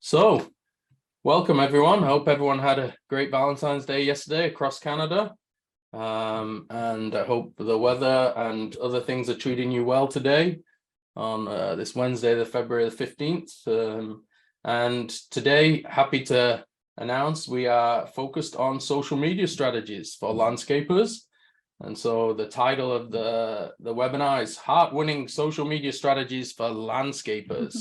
So, welcome everyone. I hope everyone had a great Valentine's Day yesterday across Canada. And I hope the weather and other things are treating you well today on this Wednesday, February the 15th. And today, happy to announce we are focused on social media strategies for landscapers. And so the title of the webinar is Heart-Winning Social Media Strategies for Landscapers.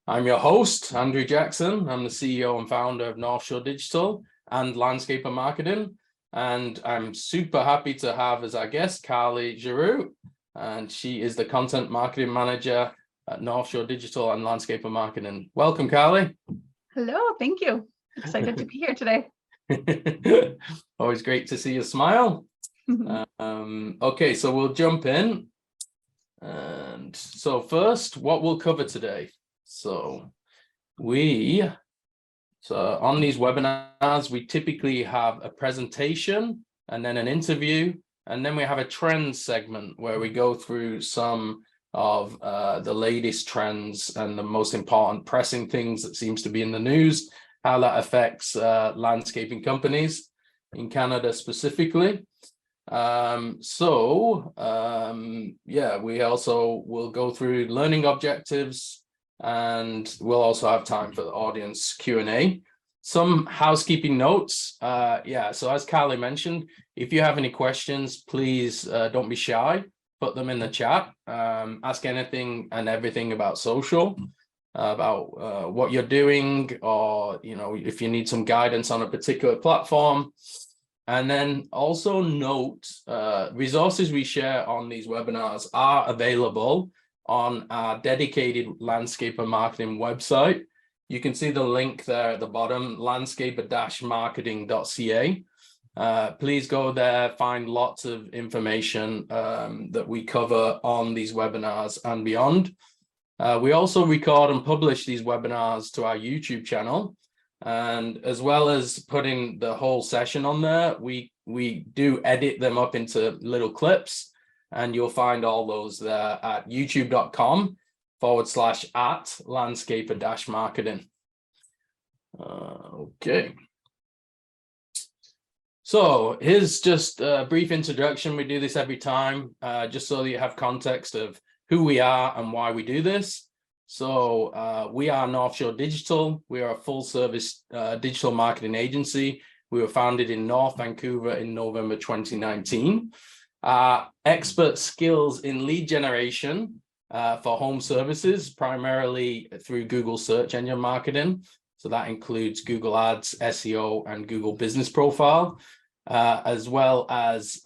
I'm your host, Andrew Jackson. I'm the CEO and founder of North Shore Digital and Landscaper Marketing. And I'm super happy to have as our guest, Carly Giroux. And she is the Content Marketing Manager at North Shore Digital and Landscaper Marketing. Welcome, Carly. Hello, thank you. Excited to be here today. Always great to see you smile. Okay, so we'll jump in. And so first, what we'll cover today. So on these webinars, we typically have a presentation and then an interview, and then we have a trends segment where we go through some of the latest trends and the most important pressing things that seems to be in the news, how that affects landscaping companies in Canada specifically. Yeah, we also will go through learning objectives, and we'll also have time for the audience Q&A. Some housekeeping notes. So as Carly mentioned, if you have any questions, please don't be shy. Put them in the chat. Ask anything and everything about social, about what you're doing, or if you need some guidance on a particular platform. And then also note, resources we share on these webinars are available on our dedicated landscaper marketing website. You can see the link there at the bottom, landscaper-marketing.ca. Please go there, find lots of information that we cover on these webinars and beyond. We also record and publish these webinars to our YouTube channel. And as well as putting the whole session on there, we do edit them up into little clips. And you'll find all those there at youtube.com/@landscaper-marketing. Okay. So here's just a brief introduction. We do this every time, just so that you have context of who we are and why we do this. So we are North Shore Digital. We are a full-service digital marketing agency. We were founded in North Vancouver in November 2019. Expert skills in lead generation for home services, primarily through Google search engine marketing. So that includes Google Ads, SEO, and Google Business Profile, as well as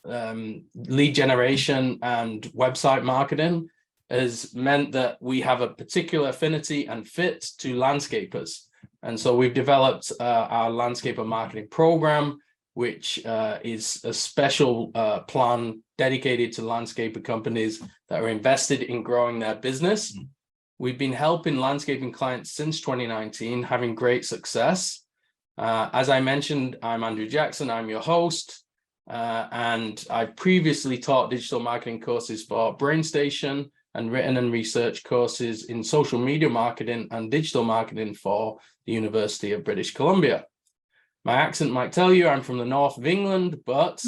lead generation and website marketing has meant that we have a particular affinity and fit to landscapers. And so we've developed our landscaper marketing program, which is a special plan dedicated to landscaper companies that are invested in growing their business. We've been helping landscaping clients since 2019, having great success. As I mentioned, I'm Andrew Jackson, I'm your host, and I previously taught digital marketing courses for BrainStation and written and research courses in social media marketing and digital marketing for the University of British Columbia. My accent might tell you I'm from the north of England, but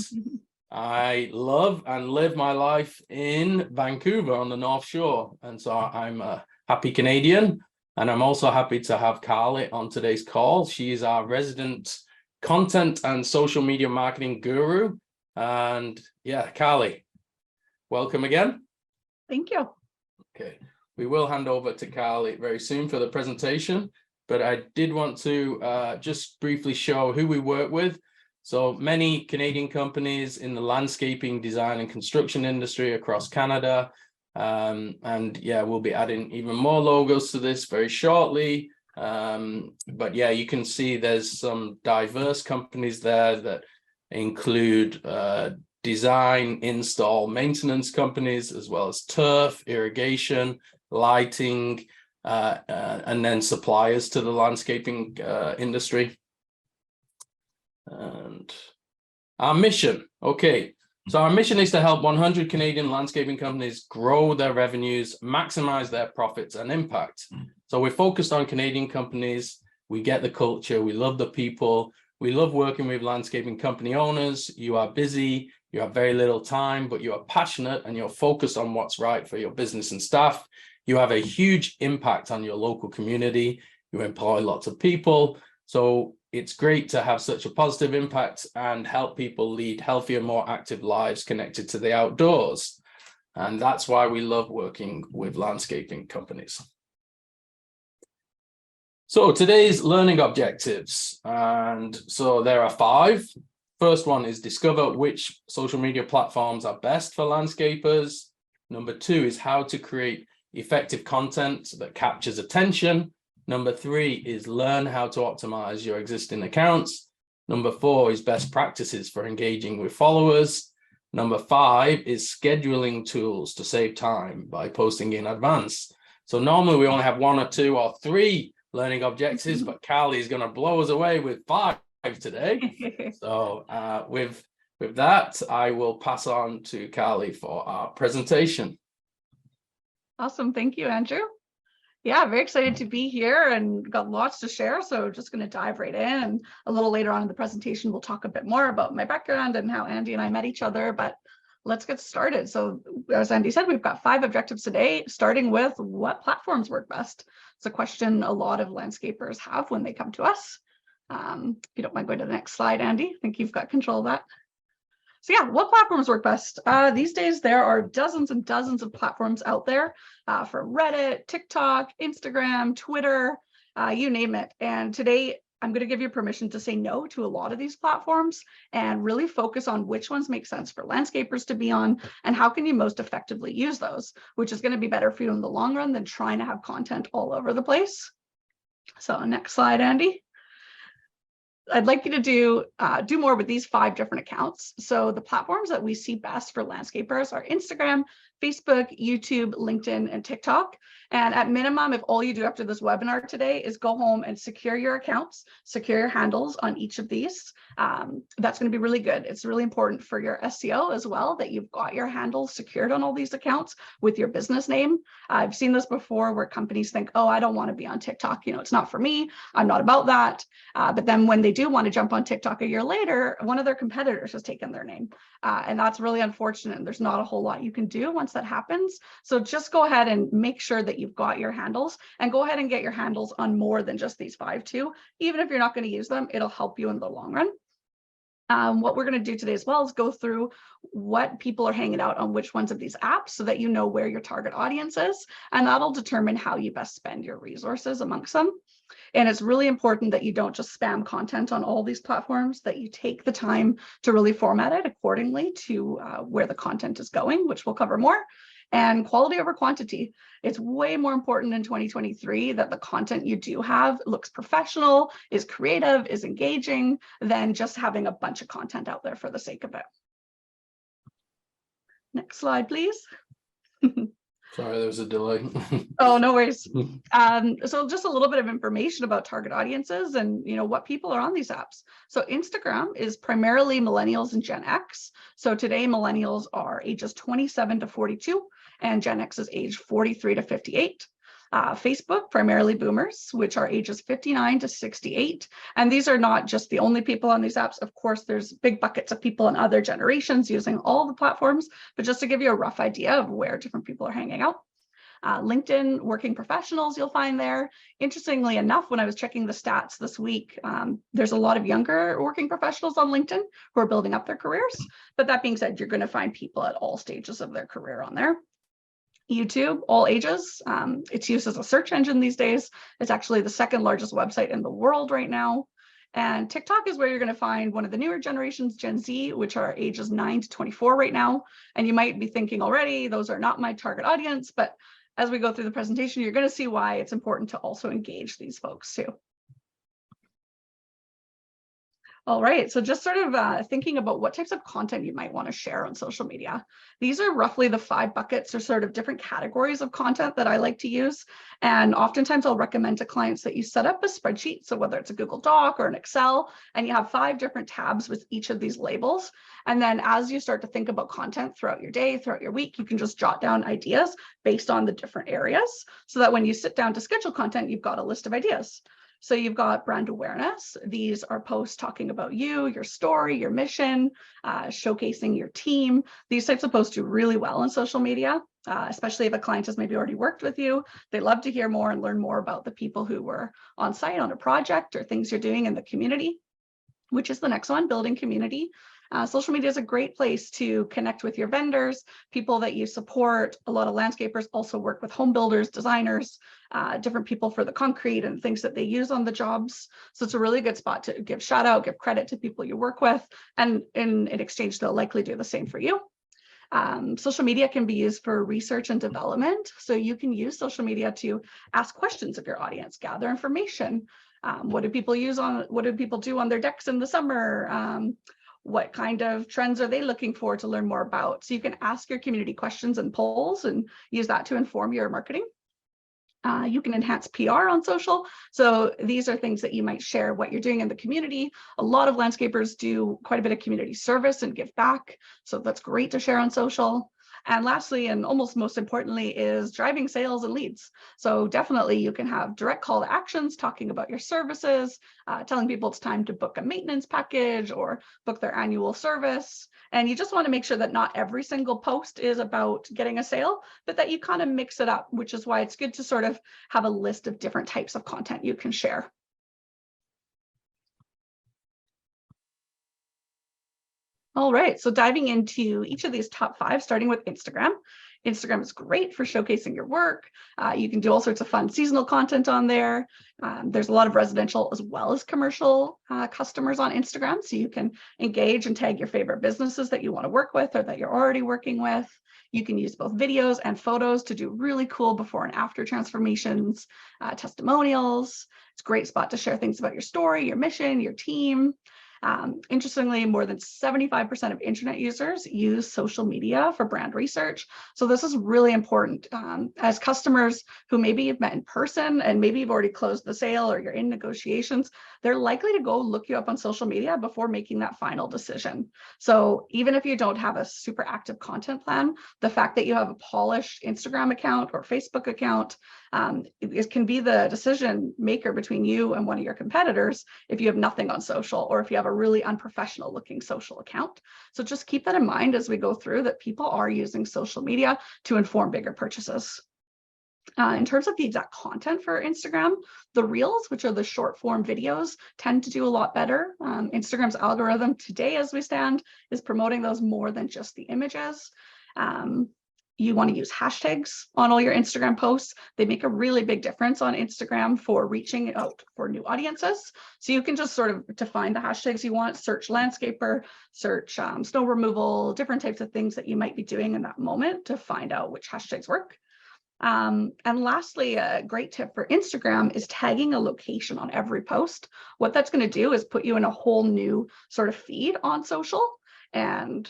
I love and live my life in Vancouver on the North Shore. And so I'm a happy Canadian. And I'm also happy to have Carly on today's call. She is our resident content and social media marketing guru. And yeah, Carly, welcome again. Thank you. Okay, we will hand over to Carly very soon for the presentation. But I did want to just briefly show who we work with. So many Canadian companies in the landscaping, design, and construction industry across Canada. And yeah, we'll be adding even more logos to this very shortly. But yeah, you can see there's some diverse companies there that include design, install, maintenance companies, as well as turf, irrigation, lighting, and then suppliers to the landscaping industry. And our mission. Okay, So our mission is to help 100 Canadian landscaping companies grow their revenues, maximize their profits and impact. So we're focused on Canadian companies. We get the culture. We love the people. We love working with landscaping company owners. You are busy. You have very little time, but you are passionate and you're focused on what's right for your business and staff. You have a huge impact on your local community. You employ lots of people. So it's great to have such a positive impact and help people lead healthier, more active lives connected to the outdoors. And that's why we love working with landscaping companies. So today's learning objectives. And so there are 5. First one is discover which social media platforms are best for landscapers. Number 2 is how to create effective content that captures attention. Number 3 is learn how to optimize your existing accounts. Number 4 is best practices for engaging with followers. Number 5 is scheduling tools to save time by posting in advance. So normally we only have 1 or 2 or 3 learning objectives, but Carly is going to blow us away with 5 today. So with that, I will pass on to Carly for our presentation. Awesome. Thank you, Andrew. Yeah, very excited to be here and got lots to share. So just going to dive right in. And a little later on in the presentation, we'll talk a bit more about my background and how Andy and I met each other. But let's get started. So as Andy said, we've got 5 objectives today, starting with what platforms work best. It's a question a lot of landscapers have when they come to us. If you don't mind going to the next slide, Andy, I think you've got control of that. So yeah, what platforms work best? These days, there are dozens and dozens of platforms out there for Reddit, TikTok, Instagram, Twitter, you name it. And today, I'm going to give you permission to say no to a lot of these platforms and really focus on which ones make sense for landscapers to be on and how can you most effectively use those, which is going to be better for you in the long run than trying to have content all over the place. So next slide, Andy. I'd like you to do more with these 5 different accounts. So the platforms that we see best for landscapers are Instagram, Facebook, YouTube, LinkedIn, and TikTok. And at minimum, if all you do after this webinar today is go home and secure your accounts, secure your handles on each of these, that's going to be really good. It's really important for your SEO as well that you've got your handles secured on all these accounts with your business name. I've seen this before where companies think, oh, I don't want to be on TikTok. You know, it's not for me. I'm not about that. But then when they do want to jump on TikTok a year later, one of their competitors has taken their name. And that's really unfortunate. And there's not a whole lot you can do once that happens. So just go ahead and make sure that you've got your handles and go ahead and get your handles on more than just these 5 too. Even if you're not going to use them, it'll help you in the long run. What we're going to do today as well is go through what people are hanging out on which ones of these apps so that you know where your target audience is, and that'll determine how you best spend your resources amongst them. And it's really important that you don't just spam content on all these platforms, that you take the time to really format it accordingly to where the content is going, which we'll cover more. And quality over quantity. It's way more important in 2023 that the content you do have looks professional, is creative, is engaging, than just having a bunch of content out there for the sake of it. Next slide, please. Sorry, there was a delay. Oh, no worries. So just a little bit of information about target audiences and what people are on these apps. So Instagram is primarily millennials and Gen X. So today millennials are ages 27 to 42 and Gen X is age 43 to 58. Facebook, primarily boomers, which are ages 59 to 68. And these are not just the only people on these apps. Of course, there's big buckets of people in other generations using all the platforms, but just to give you a rough idea of where different people are hanging out. LinkedIn, working professionals you'll find there. Interestingly enough, when I was checking the stats this week, there's a lot of younger working professionals on LinkedIn who are building up their careers. But that being said, you're going to find people at all stages of their career on there. YouTube, all ages. It's used as a search engine these days. It's actually the 2nd largest website in the world right now. And TikTok is where you're going to find one of the newer generations, Gen Z, which are ages 9 to 24 right now. And you might be thinking already, those are not my target audience, but as we go through the presentation, you're going to see why it's important to also engage these folks too. All right, so just sort of thinking about what types of content you might want to share on social media. These are roughly the 5 buckets or sort of different categories of content that I like to use. And oftentimes I'll recommend to clients that you set up a spreadsheet. So whether it's a Google Doc or an Excel, and you have 5 different tabs with each of these labels. And then as you start to think about content throughout your day, throughout your week, you can just jot down ideas based on the different areas so that when you sit down to schedule content, you've got a list of ideas. So you've got brand awareness. These are posts talking about you, your story, your mission, showcasing your team. These types of posts do really well on social media, especially if a client has maybe already worked with you. They love to hear more and learn more about the people who were on site on a project or things you're doing in the community, which is the next one, building community. Social media is a great place to connect with your vendors, people that you support. A lot of landscapers also work with home builders, designers, different people for the concrete and things that they use on the jobs. So it's a really good spot to give shout out, give credit to people you work with, and in exchange, they'll likely do the same for you. Social media can be used for research and development. So you can use social media to ask questions of your audience, gather information. What do people do on their decks in the summer? What kind of trends are they looking for to learn more about? So you can ask your community questions and polls and use that to inform your marketing. You can enhance PR on social. So these are things that you might share what you're doing in the community. A lot of landscapers do quite a bit of community service and give back. So that's great to share on social. And lastly, and almost most importantly, is driving sales and leads. So definitely you can have direct call to actions talking about your services, telling people it's time to book a maintenance package or book their annual service. And you just want to make sure that not every single post is about getting a sale, but that you kind of mix it up, which is why it's good to sort of have a list of different types of content you can share. All right, so diving into each of these top 5, starting with Instagram. Instagram is great for showcasing your work. You can do all sorts of fun seasonal content on there. There's a lot of residential as well as commercial customers on Instagram, so you can engage and tag your favorite businesses that you want to work with or that you're already working with. You can use both videos and photos to do really cool before and after transformations, testimonials. It's a great spot to share things about your story, your mission, your team. Interestingly, more than 75% of internet users use social media for brand research. So this is really important as customers who maybe you've met in person and maybe you've already closed the sale or you're in negotiations, they're likely to go look you up on social media before making that final decision. So even if you don't have a super active content plan, the fact that you have a polished Instagram account or Facebook account, it can be the decision maker between you and one of your competitors if you have nothing on social or if you have a really unprofessional looking social account. So just keep that in mind as we go through that people are using social media to inform bigger purchases. In terms of the exact content for Instagram, the Reels, which are the short form videos, tend to do a lot better. Instagram's algorithm today as we stand is promoting those more than just the images. You want to use hashtags on all your Instagram posts. They make a really big difference on Instagram for reaching out for new audiences. So you can just sort of define the hashtags you want, search landscaper, search snow removal, different types of things that you might be doing in that moment to find out which hashtags work. And lastly, a great tip for Instagram is tagging a location on every post. What that's going to do is put you in a whole new sort of feed on social, and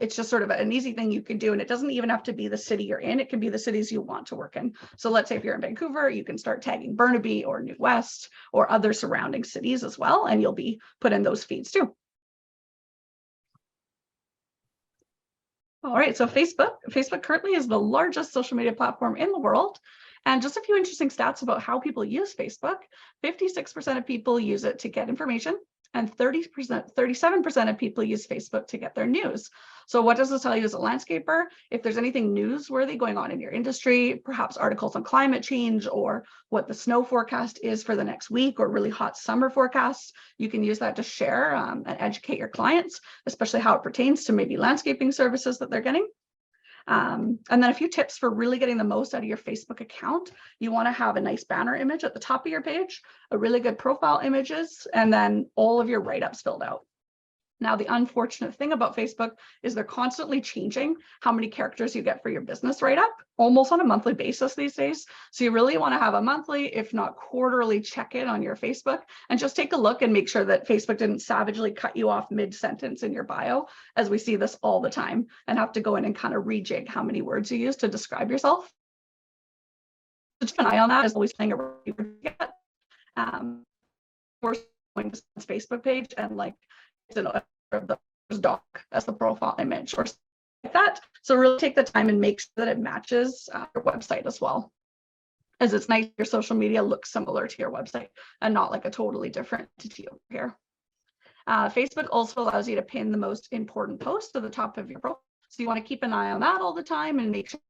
it's just sort of an easy thing you can do. And it doesn't even have to be the city you're in. It can be the cities you want to work in. So let's say if you're in Vancouver, you can start tagging Burnaby or New West or other surrounding cities as well, and you'll be put in those feeds too. All right, so Facebook currently is the largest social media platform in the world. And just a few interesting stats about how people use Facebook. 56% of people use it to get information, and 37% of people use Facebook to get their news. So what does this tell you as a landscaper? If there's anything newsworthy going on in your industry, perhaps articles on climate change or what the snow forecast is for the next week or really hot summer forecasts, you can use that to share and educate your clients, especially how it pertains to maybe landscaping services that they're getting. And then a few tips for really getting the most out of your Facebook account. You want to have a nice banner image at the top of your page, a really good profile images, and then all of your write-ups filled out. Now, the unfortunate thing about Facebook is they're constantly changing how many characters you get for your business write-up, almost on a monthly basis these days. So you really want to have a monthly, if not quarterly, check-in on your Facebook and just take a look and make sure that Facebook didn't savagely cut you off mid-sentence in your bio, as we see this all the time, and have to go in and kind of rejig how many words you use to describe yourself. So keep an eye on that, as always playing a or going to someone's Facebook page and like the doc as the profile image or something like that. So really take the time and make sure that it matches your website as well, as it's nice your social media looks similar to your website and not like a totally different entity over here. Facebook also allows you to pin the most important post to the top of your profile. So you want to keep an eye on that all the time and make sure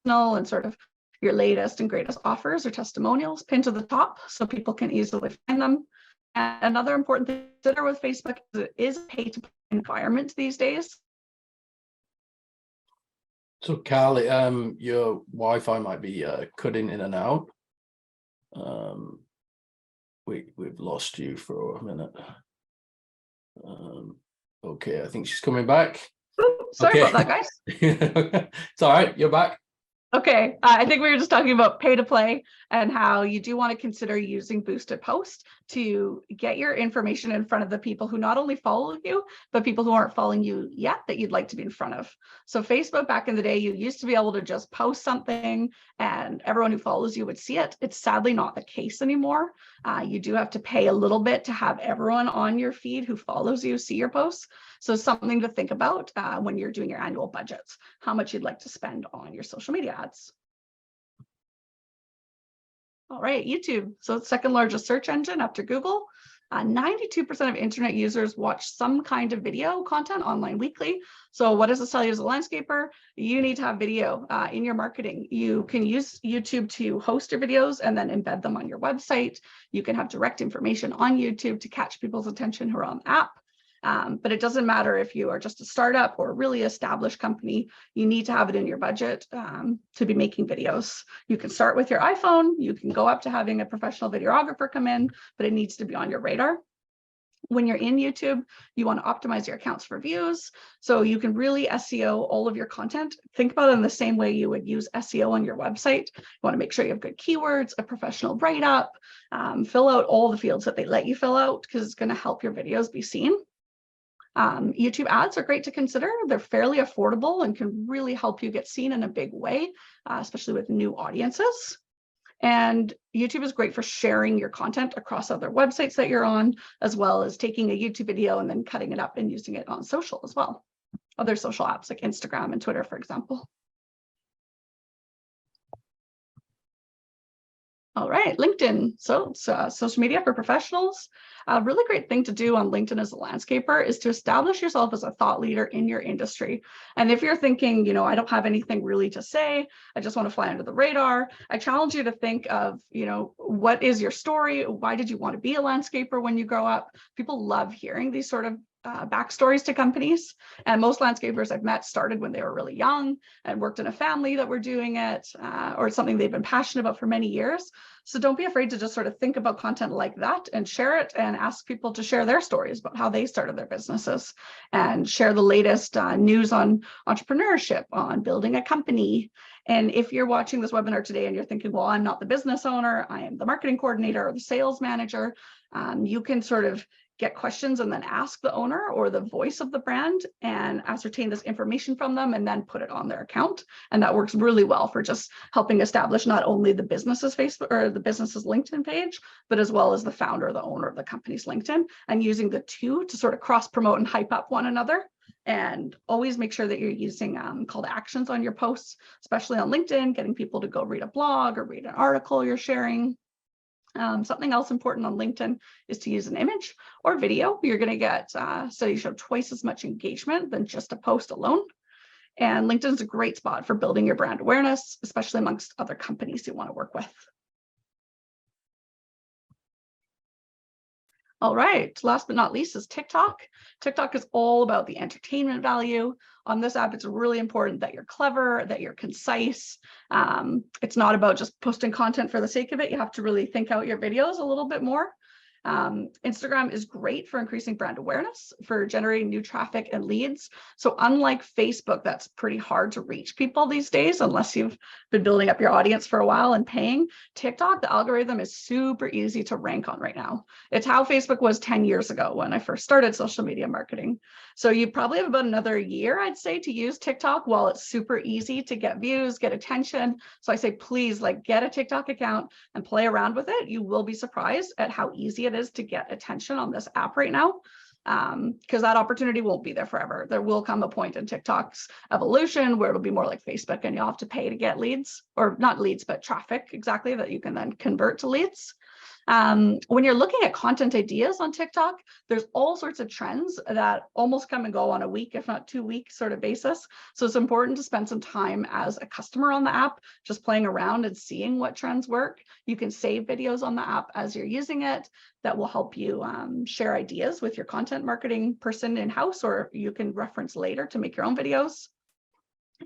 and sort of your latest and greatest offers or testimonials pinned to the top so people can easily find them. And another important thing to consider with Facebook is it is a pay-to-play environment these days. So Carly, your Wi-Fi might be cutting in and out. We've lost you for a minute. Okay, I think she's coming back. Ooh, sorry about that, guys. It's all right, you're back. Okay, I think we were just talking about pay to play and how you do want to consider using boosted posts to get your information in front of the people who not only follow you, but people who aren't following you yet that you'd like to be in front of. So Facebook, back in the day, you used to be able to just post something and everyone who follows you would see it. It's sadly not the case anymore. You do have to pay a little bit to have everyone on your feed who follows you see your posts. So something to think about when you're doing your annual budgets, how much you'd like to spend on your social media ads. All right, YouTube. So it's second largest search engine after Google. 92% of internet users watch some kind of video content online weekly. So what does this tell you as a landscaper? You need to have video in your marketing. You can use YouTube to host your videos and then embed them on your website. You can have direct information on YouTube to catch people's attention who are on the app. But it doesn't matter if you are just a startup or a really established company, you need to have it in your budget to be making videos. You can start with your iPhone, you can go up to having a professional videographer come in, but it needs to be on your radar. When you're in YouTube, you want to optimize your accounts for views. So you can really SEO all of your content. Think about it in the same way you would use SEO on your website. You want to make sure you have good keywords, a professional write-up, fill out all the fields that they let you fill out because it's going to help your videos be seen. YouTube ads are great to consider. They're fairly affordable and can really help you get seen in a big way, especially with new audiences. And YouTube is great for sharing your content across other websites that you're on, as well as taking a YouTube video and then cutting it up and using it on social as well. Other social apps like Instagram and Twitter, for example. All right, LinkedIn. So it's social media for professionals. A really great thing to do on LinkedIn as a landscaper is to establish yourself as a thought leader in your industry. And if you're thinking, you know, I don't have anything really to say, I just want to fly under the radar, I challenge you to think of, you know, what is your story? Why did you want to be a landscaper when you grow up? People love hearing these sort of backstories to companies. And most landscapers I've met started when they were really young and worked in a family that were doing it or something they've been passionate about for many years. So don't be afraid to just sort of think about content like that and share it and ask people to share their stories about how they started their businesses and share the latest news on entrepreneurship, on building a company. And if you're watching this webinar today and you're thinking, well, I'm not the business owner, I am the marketing coordinator or the sales manager, you can sort of get questions and then ask the owner or the voice of the brand and ascertain this information from them and then put it on their account. And that works really well for just helping establish not only the business's Facebook or the business's LinkedIn page, but as well as the founder or the owner of the company's LinkedIn, and using the two to sort of cross promote and hype up one another. And always make sure that you're using call to actions on your posts, especially on LinkedIn, getting people to go read a blog or read an article you're sharing. Something else important on LinkedIn is to use an image or video. You're going to get studies show twice as much engagement than just a post alone. And LinkedIn is a great spot for building your brand awareness, especially amongst other companies you want to work with. All right, last but not least is TikTok. TikTok is all about the entertainment value. On this app, it's really important that you're clever, that you're concise. It's not about just posting content for the sake of it. You have to really think out your videos a little bit more. Instagram is great for increasing brand awareness, for generating new traffic and leads. So unlike Facebook, that's pretty hard to reach people these days, unless you've been building up your audience for a while and paying. TikTok, the algorithm is super easy to rank on right now. It's how Facebook was 10 years ago when I first started social media marketing. So you probably have about another year, I'd say, to use TikTok while it's super easy to get views, get attention. So I say, please, like, get a TikTok account and play around with it. You will be surprised at how easy it is to get attention on this app right now, because that opportunity won't be there forever. There will come a point in TikTok's evolution where it'll be more like Facebook and you'll have to pay to get leads, or not leads, but traffic, exactly, that you can then convert to leads. When you're looking at content ideas on TikTok, there's all sorts of trends that almost come and go on a week, if not 2 week sort of basis. So it's important to spend some time as a customer on the app, just playing around and seeing what trends work. You can save videos on the app as you're using it. That will help you share ideas with your content marketing person in-house, or you can reference later to make your own videos.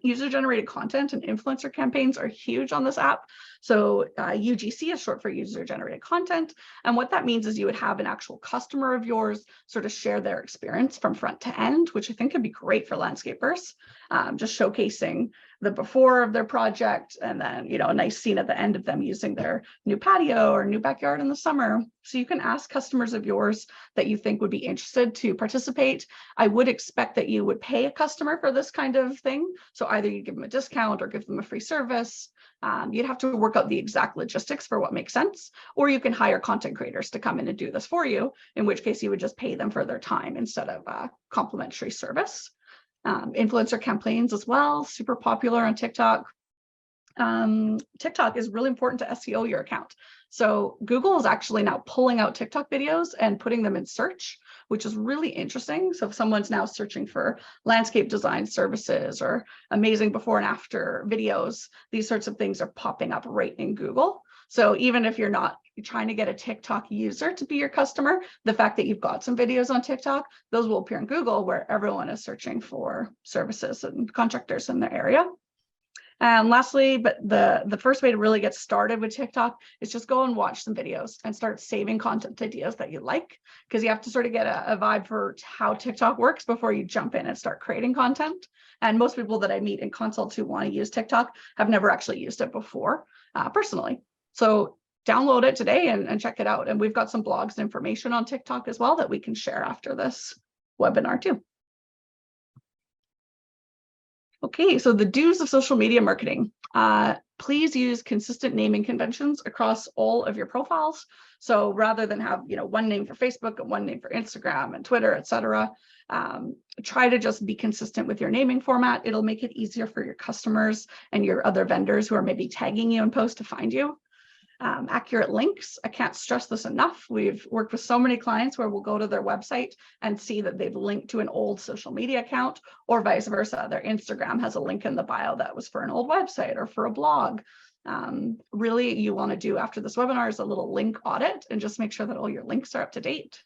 User-generated content and influencer campaigns are huge on this app. So UGC is short for user-generated content. And what that means is you would have an actual customer of yours sort of share their experience from front to end, which I think could be great for landscapers, just showcasing the before of their project, and then, you know, a nice scene at the end of them using their new patio or new backyard in the summer. So you can ask customers of yours that you think would be interested to participate. I would expect that you would pay a customer for this kind of thing. So either you give them a discount or give them a free service. You'd have to work out the exact logistics for what makes sense, or you can hire content creators to come in and do this for you, in which case you would just pay them for their time instead of a complimentary service. Influencer campaigns as well, super popular on TikTok. TikTok is really important to SEO your account. So Google is actually now pulling out TikTok videos and putting them in search, which is really interesting. So if someone's now searching for landscape design services or amazing before and after videos, these sorts of things are popping up right in Google. So even if you're not trying to get a TikTok user to be your customer, the fact that you've got some videos on TikTok, those will appear in Google, where everyone is searching for services and contractors in their area. And lastly, but the first way to really get started with TikTok is just go and watch some videos and start saving content ideas that you like, because you have to sort of get a vibe for how TikTok works before you jump in and start creating content. And most people that I meet in consults who want to use TikTok have never actually used it before personally. So download it today and check it out. And we've got some blogs and information on TikTok as well that we can share after this webinar too. Okay, so the do's of social media marketing. Please use consistent naming conventions across all of your profiles. So rather than have, you know, one name for Facebook and one name for Instagram and Twitter, etc., try to just be consistent with your naming format. It'll make it easier for your customers and your other vendors who are maybe tagging you in posts to find you. Accurate links. I can't stress this enough. We've worked with so many clients where we'll go to their website and see that they've linked to an old social media account, or vice versa. Their Instagram has a link in the bio that was for an old website or for a blog. Really, you want to do after this webinar is a little link audit and just make sure that all your links are up to date.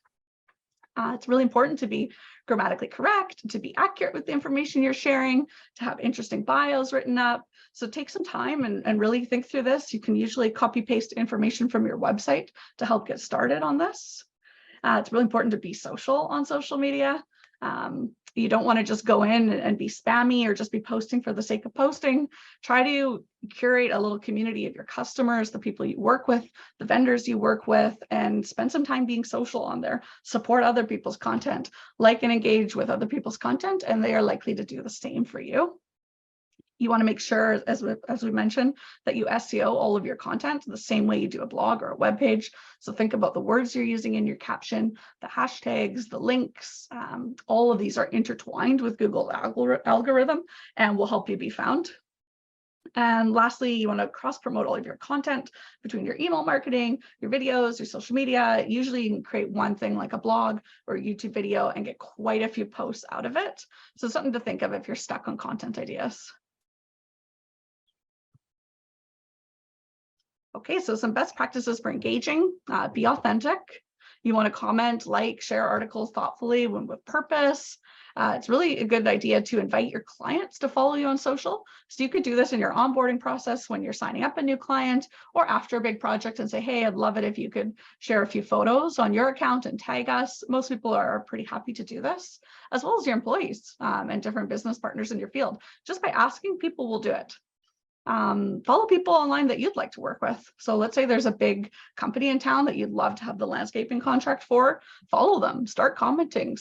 It's really important to be grammatically correct, to be accurate with the information you're sharing, to have interesting bios written up. So take some time and really think through this. You can usually copy paste information from your website to help get started on this. It's really important to be social on social media. You don't want to just go in and be spammy or just be posting for the sake of posting. Try to curate a little community of your customers, the people you work with, the vendors you work with, and spend some time being social on there. Support other people's content, like and engage with other people's content, and they are likely to do the same for you. You want to make sure, as we mentioned, that you SEO all of your content the same way you do a blog or a web page. So think about the words you're using in your caption, the hashtags, the links. All of these are intertwined with Google algorithm and will help you be found. And lastly, you want to cross-promote all of your content between your email marketing, your videos, your social media. Usually you can create one thing like a blog or a YouTube video and get quite a few posts out of it. So something to think of if you're stuck on content ideas. Okay, so some best practices for engaging. Be authentic. You want to comment, like, share articles thoughtfully with purpose. It's really a good idea to invite your clients to follow you on social. So you could do this in your onboarding process when you're signing up a new client or after a big project and say, hey, I'd love it if you could share a few photos on your account and tag us. Most people are pretty happy to do this, as well as your employees and different business partners in your field. Just by asking, people will do it. Follow people online that you'd like to work with. So let's say there's a big company in town that you'd love to have the landscaping contract for, follow them, start commenting,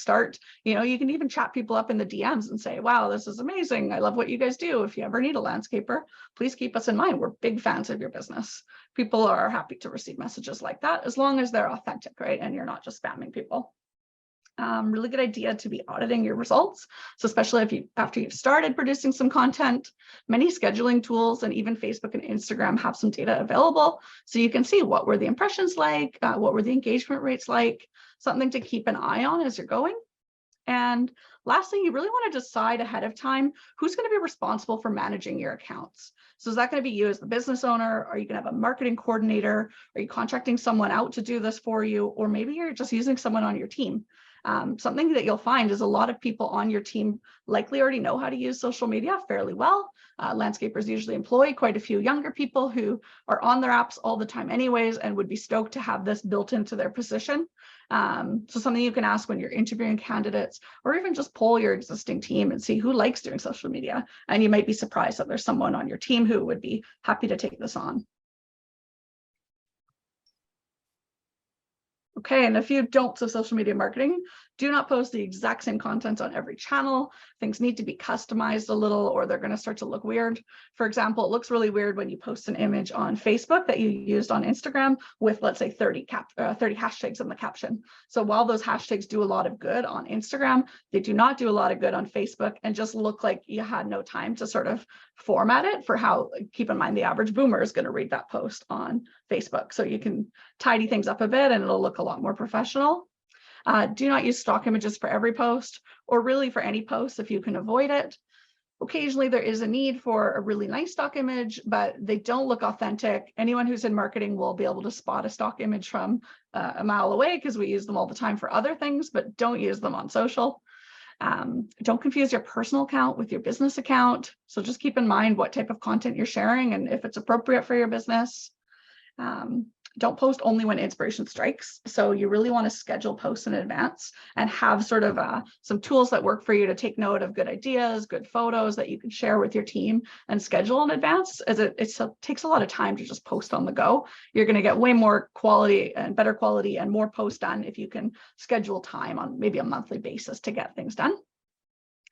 you can even chat people up in the DMs and say, wow, this is amazing. I love what you guys do. If you ever need a landscaper, please keep us in mind. We're big fans of your business. People are happy to receive messages like that as long as they're authentic, right? And you're not just spamming people. Really good idea to be auditing your results. So especially after you've started producing some content, many scheduling tools and even Facebook and Instagram have some data available. So you can see what were the impressions like, what were the engagement rates like, something to keep an eye on as you're going. And lastly, you really want to decide ahead of time who's going to be responsible for managing your accounts. So is that going to be you as the business owner? Are you going to have a marketing coordinator? Are you contracting someone out to do this for you? Or maybe you're just using someone on your team. Something that you'll find is a lot of people on your team likely already know how to use social media fairly well. Landscapers usually employ quite a few younger people who are on their apps all the time anyways and would be stoked to have this built into their position. So something you can ask when you're interviewing candidates, or even just poll your existing team and see who likes doing social media. And you might be surprised that there's someone on your team who would be happy to take this on. Okay, and a few don'ts of social media marketing. Do not post the exact same content on every channel. Things need to be customized a little or they're going to start to look weird. For example, it looks really weird when you post an image on Facebook that you used on Instagram with, let's say, 30 hashtags in the caption. So while those hashtags do a lot of good on Instagram, they do not do a lot of good on Facebook and just look like you had no time to sort of format it for how, keep in mind, the average boomer is going to read that post on Facebook. So you can tidy things up a bit and it'll look a lot more professional. Do not use stock images for every post or really for any post if you can avoid it. Occasionally there is a need for a really nice stock image, but they don't look authentic. Anyone who's in marketing will be able to spot a stock image from a mile away because we use them all the time for other things, but don't use them on social. Don't confuse your personal account with your business account. So just keep in mind what type of content you're sharing and if it's appropriate for your business. Don't post only when inspiration strikes. So you really want to schedule posts in advance and have sort of some tools that work for you to take note of good ideas, good photos that you can share with your team and schedule in advance, as it takes a lot of time to just post on the go. You're going to get way more quality and better quality and more posts done if you can schedule time on maybe a monthly basis to get things done.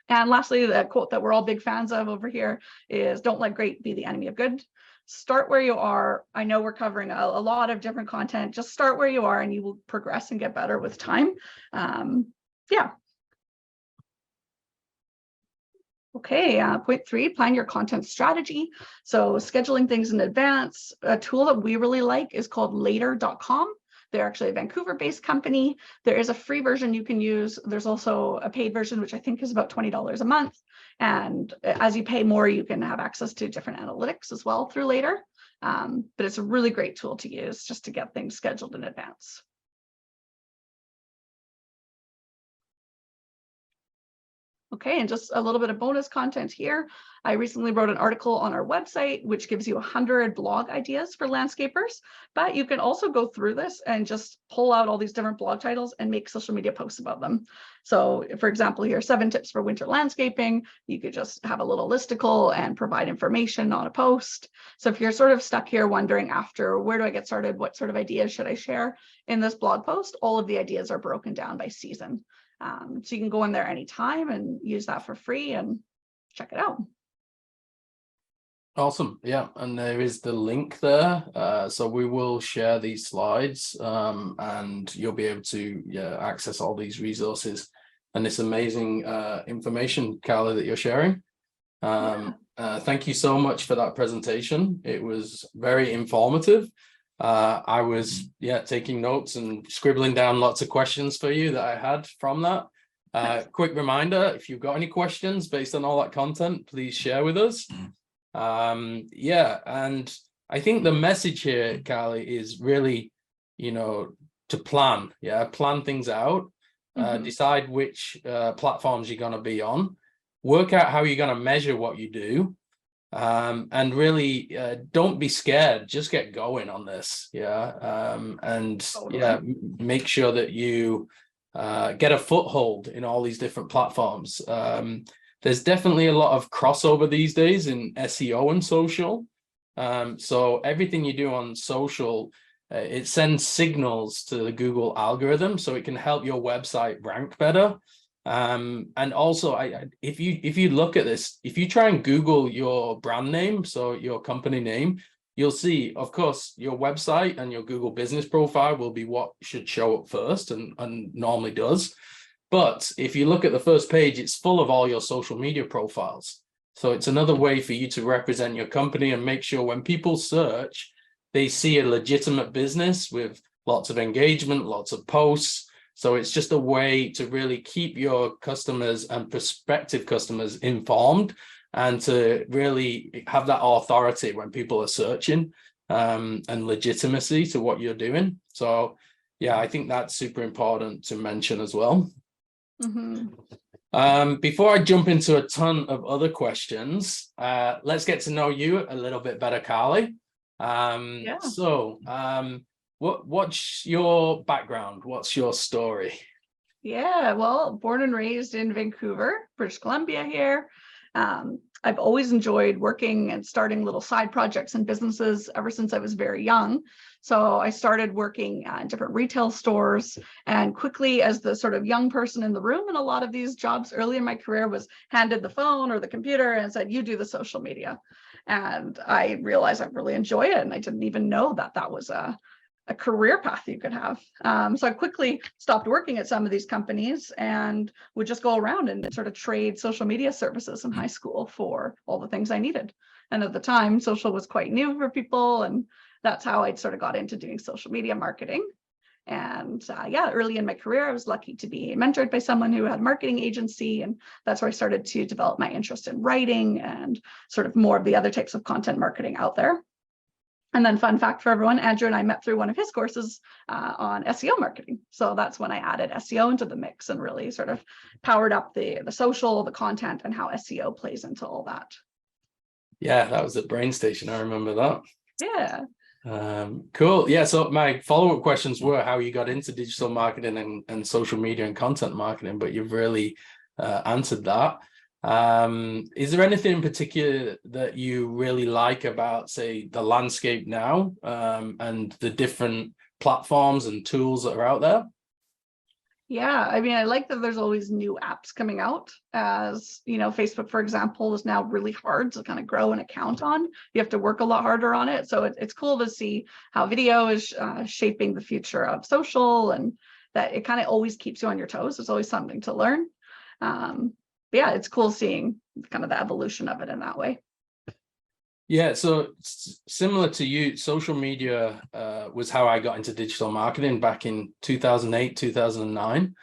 And lastly, the quote that we're all big fans of over here is, don't let great be the enemy of good. Start where you are. I know we're covering a lot of different content. Just start where you are and you will progress and get better with time. Yeah. Okay, point 3, plan your content strategy. So scheduling things in advance. A tool that we really like is called Later.com. They're actually a Vancouver-based company. There is a free version you can use. There's also a paid version, which I think is about $20 a month. And as you pay more, you can have access to different analytics as well through Later. But it's a really great tool to use just to get things scheduled in advance. Okay, and just a little bit of bonus content here. I recently wrote an article on our website, which gives you 100 blog ideas for landscapers, but you can also go through this and just pull out all these different blog titles and make social media posts about them. So for example, here are 7 tips for winter landscaping. You could just have a little listicle and provide information on a post. So if you're sort of stuck here wondering after, where do I get started? What sort of ideas should I share in this blog post? All of the ideas are broken down by season. So you can go in there anytime and use that for free and check it out. Awesome. Yeah, and there is the link there. So we will share these slides and you'll be able to access all these resources and this amazing information, Carla, that you're sharing. Thank you so much for that presentation. It was very informative. I was taking notes and scribbling down lots of questions for you that I had from that. Quick reminder, if you've got any questions based on all that content, please share with us. And I think the message here, Carly, is really, to plan. Yeah, plan things out. Decide which platforms you're going to be on. Work out how you're going to measure what you do. And really don't be scared, just get going on this. Make sure that you get a foothold in all these different platforms. There's definitely a lot of crossover these days in SEO and social. So everything you do on social, it sends signals to the Google algorithm, so it can help your website rank better. And also, if you look at this, if you try and Google your brand name, so your company name, you'll see, of course, your website and your Google business profile will be what should show up first, and normally does. But if you look at the first page, it's full of all your social media profiles. So it's another way for you to represent your company and make sure when people search, they see a legitimate business with lots of engagement, lots of posts. So it's just a way to really keep your customers and prospective customers informed, and to really have that authority when people are searching, and legitimacy to what you're doing. So yeah, I think that's super important to mention as well. Before I jump into a ton of other questions, let's get to know you a little bit better, Carly. What's your background? What's your story? Yeah, well, born and raised in Vancouver, British Columbia here. I've always enjoyed working and starting little side projects and businesses ever since I was very young. So I started working in different retail stores, and quickly, as the sort of young person in the room in a lot of these jobs early in my career, was handed the phone or the computer and said, you do the social media. And I realized I really enjoy it. And I didn't even know that that was a career path you could have. So I quickly stopped working at some of these companies and would just go around and sort of trade social media services in high school for all the things I needed. And at the time, social was quite new for people. And that's how I sort of got into doing social media marketing. And early in my career, I was lucky to be mentored by someone who had a marketing agency. And that's where I started to develop my interest in writing and sort of more of the other types of content marketing out there. And then, fun fact for everyone, Andrew and I met through one of his courses on SEO marketing. So that's when I added SEO into the mix and really sort of powered up the social, the content, and how SEO plays into all that. Yeah, that was at BrainStation. I remember that. Yeah. Cool. Yeah. So my follow-up questions were how you got into digital marketing and social media and content marketing, but you've really answered that. Is there anything in particular that you really like about, say, the landscape now, and the different platforms and tools that are out there? Yeah, I mean, I like that there's always new apps coming out. As you know, Facebook, for example, is now really hard to kind of grow an account on. You have to work a lot harder on it. So it's cool to see how video is shaping the future of social, and that it kind of always keeps you on your toes. There's always something to learn. Yeah, it's cool seeing kind of the evolution of it in that way. Yeah, so similar to you, social media was how I got into digital marketing back in 2008, 2009.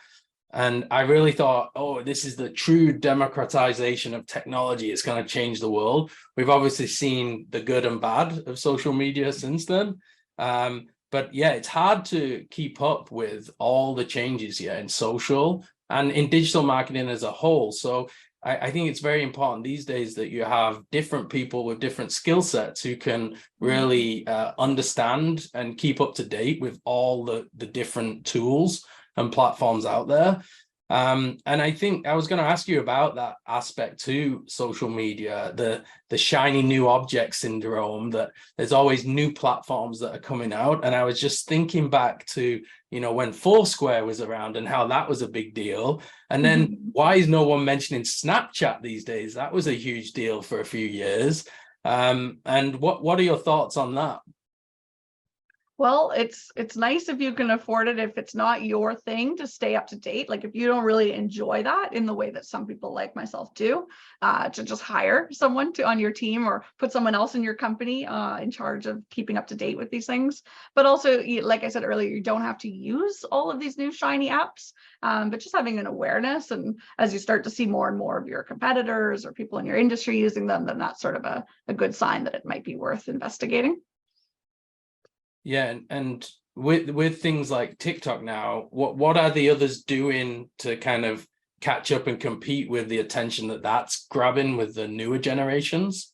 And I really thought, oh, this is the true democratization of technology. It's going to change the world. We've obviously seen the good and bad of social media since then. But yeah, it's hard to keep up with all the changes in social and in digital marketing as a whole. So I think it's very important these days that you have different people with different skill sets who can really understand and keep up to date with all the different tools and platforms out there. And I think I was going to ask you about that aspect to social media, the shiny new object syndrome, that there's always new platforms that are coming out. And I was just thinking back to, when Foursquare was around and how that was a big deal. And then why is no one mentioning Snapchat these days? That was a huge deal for a few years. And what are your thoughts on that? Well, it's nice if you can afford it, if it's not your thing, to stay up to date. Like if you don't really enjoy that in the way that some people like myself do, to just hire someone on your team or put someone else in your company in charge of keeping up to date with these things. But also, like I said earlier, you don't have to use all of these new shiny apps, but just having an awareness. And as you start to see more and more of your competitors or people in your industry using them, then that's sort of a good sign that it might be worth investigating. Yeah, and with things like TikTok now, what are the others doing to kind of catch up and compete with the attention that's grabbing with the newer generations?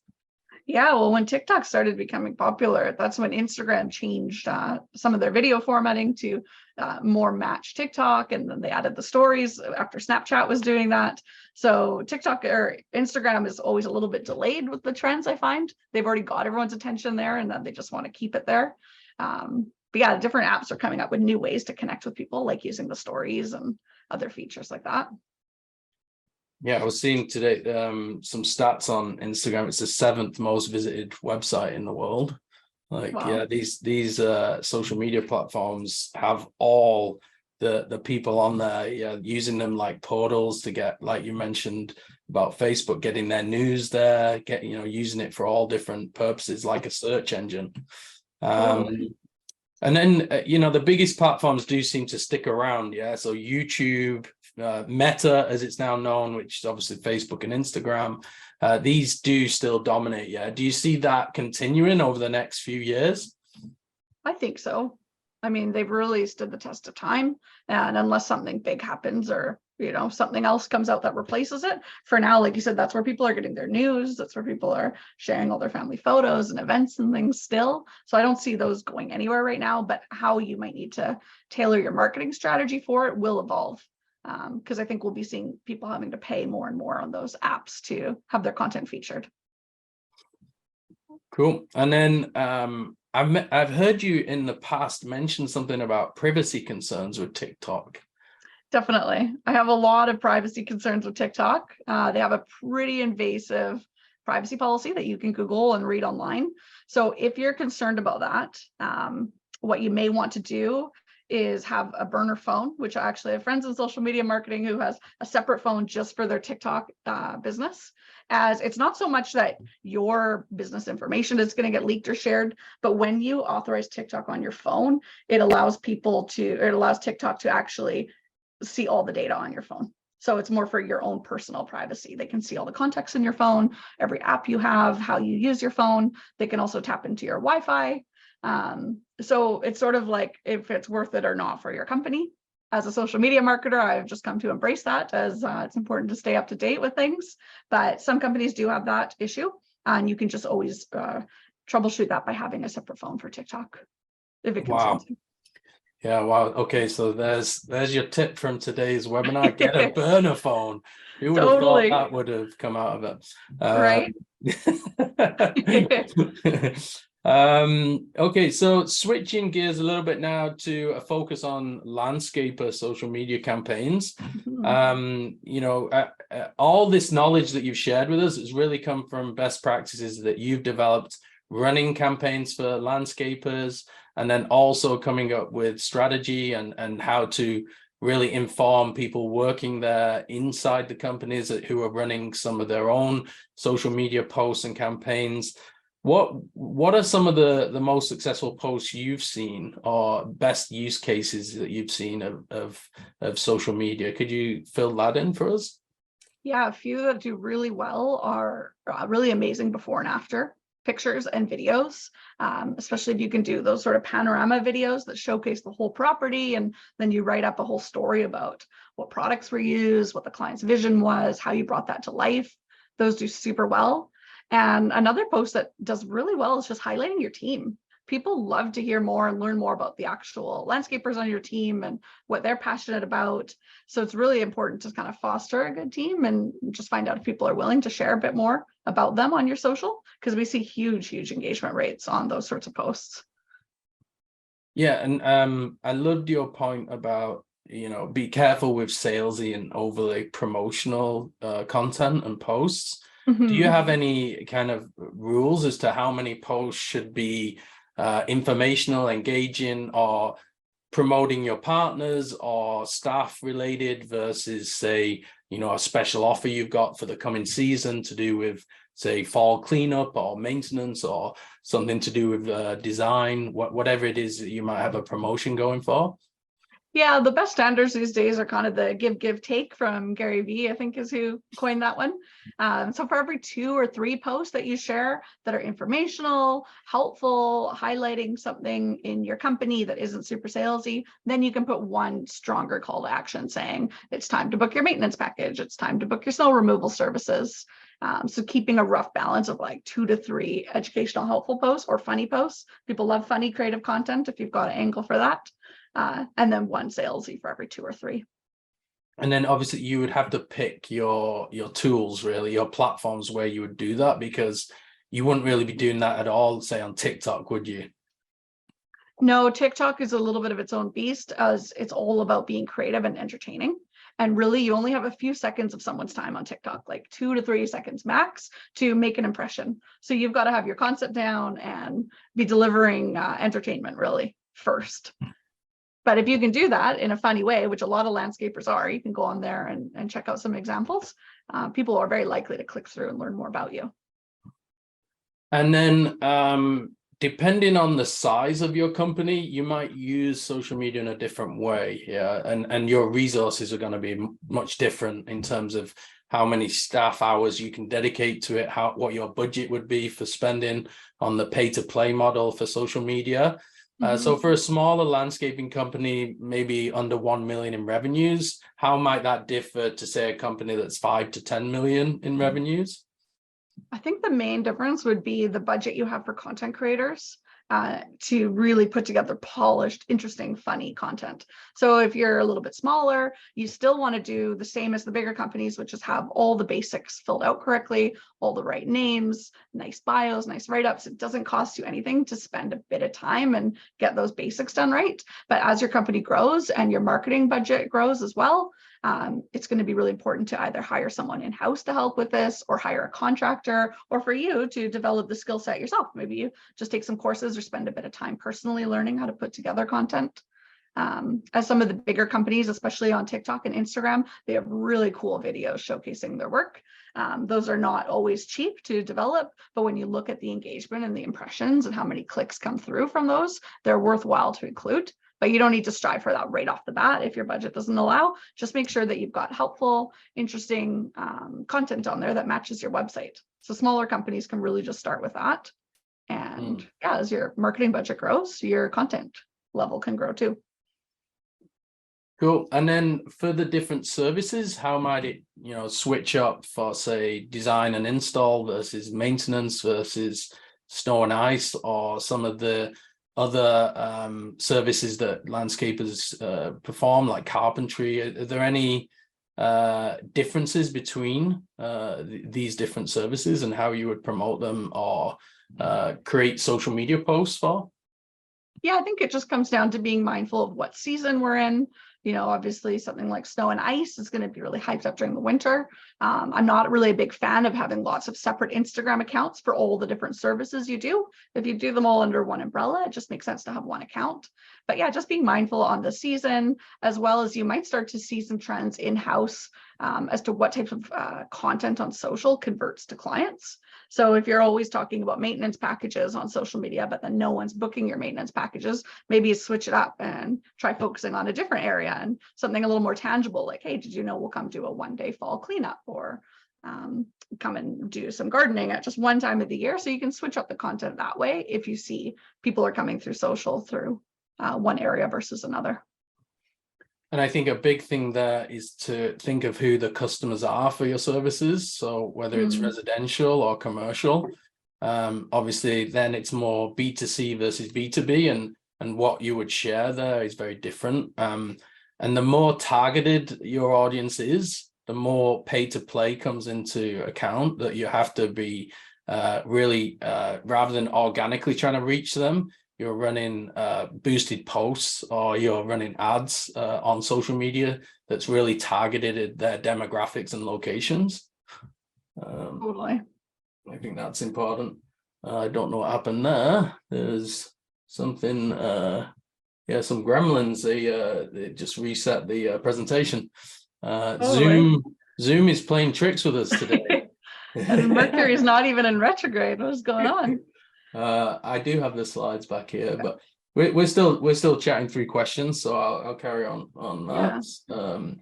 Yeah, well, when TikTok started becoming popular, that's when Instagram changed some of their video formatting to more match TikTok, and then they added the stories after Snapchat was doing that. So TikTok or Instagram is always a little bit delayed with the trends, I find. They've already got everyone's attention there, and then they just want to keep it there. But yeah, different apps are coming up with new ways to connect with people, like using the stories and other features like that. Yeah, I was seeing today some stats on Instagram. It's the 7th most visited website in the world. Like, Wow. yeah, these social media platforms have all the people on there, yeah, using them like portals to get, like you mentioned about Facebook, getting their news there, using it for all different purposes, like a search engine. Totally. And then, the biggest platforms do seem to stick around. Yeah. So YouTube, Meta, as it's now known, which is obviously Facebook and Instagram, these do still dominate. Yeah. Do you see that continuing over the next few years? I think so. I mean, they've really stood the test of time, and unless something big happens or something else comes out that replaces it, for now, like you said, that's where people are getting their news. That's where people are sharing all their family photos and events and things still. So I don't see those going anywhere right now, but how you might need to tailor your marketing strategy for it will evolve. Because I think we'll be seeing people having to pay more and more on those apps to have their content featured. Cool. And then I've heard you in the past mention something about privacy concerns with TikTok. Definitely. I have a lot of privacy concerns with TikTok. They have a pretty invasive privacy policy that you can Google and read online. So if you're concerned about that, what you may want to do is have a burner phone, which I actually have friends in social media marketing who has a separate phone just for their TikTok business, as it's not so much that your business information is going to get leaked or shared, but when you authorize TikTok on your phone, it allows TikTok to actually see all the data on your phone. So it's more for your own personal privacy. They can see all the contacts in your phone, every app you have, how you use your phone. They can also tap into your Wi-Fi. So it's sort of like if it's worth it or not for your company. As a social media marketer, I've just come to embrace that, as it's important to stay up to date with things. But some companies do have that issue, and you can just always troubleshoot that by having a separate phone for TikTok if it concerns you. Yeah, wow. Okay, so there's your tip from today's webinar. Get a burner phone. Who would have thought that would have come out of it? Right. Okay, so switching gears a little bit now to a focus on landscaper social media campaigns. All this knowledge that you've shared with us has really come from best practices that you've developed running campaigns for landscapers, and then also coming up with strategy and how to really inform people working there inside the companies who are running some of their own social media posts and campaigns. What are some of the most successful posts you've seen, or best use cases that you've seen of social media? Could you fill that in for us? Yeah, a few that do really well are really amazing before and after pictures and videos, especially if you can do those sort of panorama videos that showcase the whole property, and then you write up a whole story about what products were used, what the client's vision was, how you brought that to life. Those do super well. And another post that does really well is just highlighting your team. People love to hear more and learn more about the actual landscapers on your team and what they're passionate about. So it's really important to kind of foster a good team and just find out if people are willing to share a bit more about them on your social, because we see huge engagement rates on those sorts of posts. Yeah, and I loved your point about, be careful with salesy and overly promotional content and posts. Do you have any kind of rules as to how many posts should be informational, engaging, or promoting your partners or staff related versus, say, a special offer you've got for the coming season to do with, say, fall cleanup or maintenance, or something to do with design, whatever it is that you might have a promotion going for? Yeah, the best standards these days are kind of the give, take from Gary Vee, I think is who coined that one. So for every 2 or 3 posts that you share that are informational, helpful, highlighting something in your company that isn't super salesy, then you can put one stronger call to action saying it's time to book your maintenance package, it's time to book your snow removal services. So keeping a rough balance of like 2 to 3 educational, helpful posts or funny posts. People love funny, creative content if you've got an angle for that. And then one salesy for every 2 or 3. And then obviously you would have to pick your tools, really, your platforms where you would do that, because you wouldn't really be doing that at all, say on TikTok, would you? No, TikTok is a little bit of its own beast, as it's all about being creative and entertaining. And really, you only have a few seconds of someone's time on TikTok, like 2 to 3 seconds max, to make an impression. So you've got to have your concept down and be delivering entertainment really first. But if you can do that in a funny way, which a lot of landscapers are, you can go on there and check out some examples. People are very likely to click through and learn more about you. And then depending on the size of your company, you might use social media in a different way. Yeah. And your resources are going to be much different in terms of how many staff hours you can dedicate to it, what your budget would be for spending on the pay to play model for social media. So for a smaller landscaping company, maybe under 1 million in revenues, how might that differ to, say, a company that's 5 to 10 million in revenues? I think the main difference would be the budget you have for content creators to really put together polished, interesting, funny content. So if you're a little bit smaller, you still want to do the same as the bigger companies, which is have all the basics filled out correctly, all the right names, nice bios, nice write-ups. It doesn't cost you anything to spend a bit of time and get those basics done right. But as your company grows and your marketing budget grows as well, it's going to be really important to either hire someone in-house to help with this, or hire a contractor, or for you to develop the skill set yourself. Maybe you just take some courses or spend a bit of time personally learning how to put together content. As some of the bigger companies, especially on TikTok and Instagram, they have really cool videos showcasing their work. Those are not always cheap to develop, but when you look at the engagement and the impressions and how many clicks come through from those, they're worthwhile to include. But you don't need to strive for that right off the bat if your budget doesn't allow. Just make sure that you've got helpful, interesting content on there that matches your website. So smaller companies can really just start with that. And yeah, as your marketing budget grows, your content level can grow too. Cool. And then for the different services, how might it, switch up for, say, design and install versus maintenance versus snow and ice, or some of the other services that landscapers perform, like carpentry? Are there any differences between these different services and how you would promote them or create social media posts for? Yeah, I think it just comes down to being mindful of what season we're in. Obviously something like snow and ice is going to be really hyped up during the winter. I'm not really a big fan of having lots of separate Instagram accounts for all the different services you do. If you do them all under one umbrella, it just makes sense to have one account. But yeah, just being mindful on the season, as well as you might start to see some trends in-house as to what type of content on social converts to clients. So if you're always talking about maintenance packages on social media, but then no one's booking your maintenance packages, maybe you switch it up and try focusing on a different area and something a little more tangible, like, hey, did you know we'll come do a 1-day fall cleanup, or come and do some gardening at just one time of the year. So you can switch up the content that way if you see people are coming through social through one area versus another. And I think a big thing there is to think of who the customers are for your services. So whether it's residential or commercial, obviously then it's more B2C versus B2B, and what you would share there is very different. And the more targeted your audience is, the more pay to play comes into account, that you have to be really, rather than organically trying to reach them, you're running boosted posts, or you're running ads on social media that's really targeted at their demographics and locations. Totally. I think that's important. I don't know what happened there. There's something, some gremlins. They just reset the presentation. Zoom is playing tricks with us today. And Mercury's not even in retrograde. What's going on? I do have the slides back here, but we're still chatting through questions, so I'll carry on that.